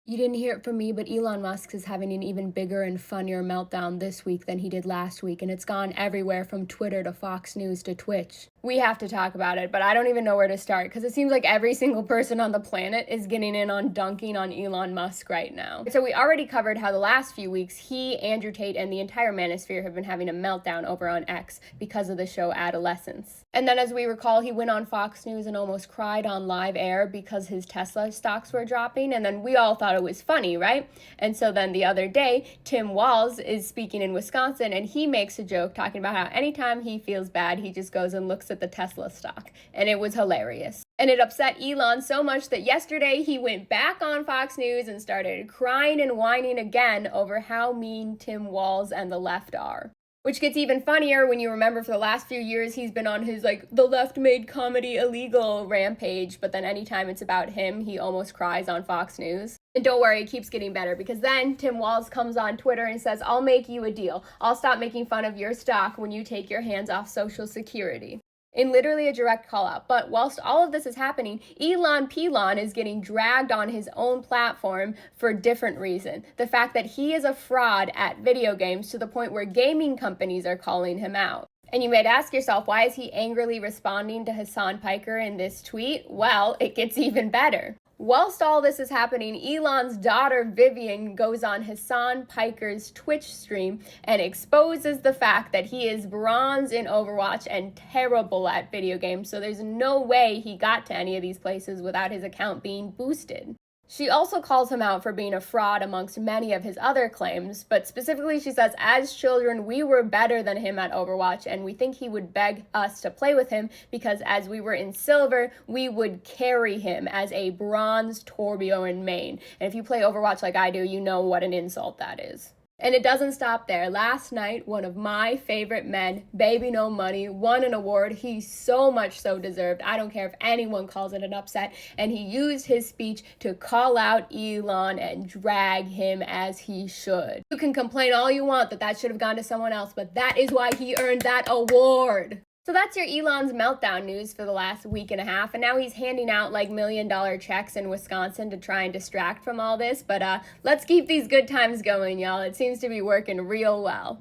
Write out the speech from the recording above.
You didn't hear it from me, but Elon Musk is having an even bigger and funnier meltdown this week than he did last week, and it's gone everywhere from Twitter to Fox News to Twitch. We have to talk about it, but I don't even know where to start because it seems like every single person on the planet is getting in on dunking on Elon Musk right now. So we already covered how the last few weeks he, Andrew Tate, and the entire manosphere have been having a meltdown over on X because of the show Adolescence. And then as we recall, he went on Fox News and almost cried on live air because his Tesla stocks were dropping, and then we all thought it was funny, right? And so then the other day, Tim Walz is speaking in Wisconsin, and he makes a joke talking about how anytime he feels bad, he just goes and looks at the Tesla stock, and it was hilarious. And it upset Elon so much that yesterday he went back on Fox News and started crying and whining again over how mean Tim Walz and the left are. Which gets even funnier when you remember for the last few years he's been on his, the left made comedy illegal rampage, but then anytime it's about him, he almost cries on Fox News. And don't worry, it keeps getting better, because then Tim Walz comes on Twitter and says, "I'll make you a deal. I'll stop making fun of your stock when you take your hands off Social Security." In literally a direct call out. But whilst all of this is happening, Elon Pelon is getting dragged on his own platform for a different reason. The fact that he is a fraud at video games to the point where gaming companies are calling him out. And you might ask yourself, why is he angrily responding to Hassan Piker in this tweet? Well, it gets even better. Whilst all this is happening, Elon's daughter Vivian goes on Hassan Piker's Twitch stream and exposes the fact that he is bronze in Overwatch and terrible at video games, so there's no way he got to any of these places without his account being boosted. She also calls him out for being a fraud amongst many of his other claims, but specifically she says, as children, we were better than him at Overwatch, and we think he would beg us to play with him because as we were in silver, we would carry him as a bronze Torbjorn main. And if you play Overwatch like I do, you know what an insult that is. And it doesn't stop there. Last night, one of my favorite men, Baby No Money, won an award he so much so deserved. I don't care if anyone calls it an upset. And he used his speech to call out Elon and drag him as he should. You can complain all you want that should have gone to someone else, but that is why he earned that award. So that's your Elon's meltdown news for the last week and a half, and now he's handing out $1 million checks in Wisconsin to try and distract from all this, but let's keep these good times going, y'all. It seems to be working real well.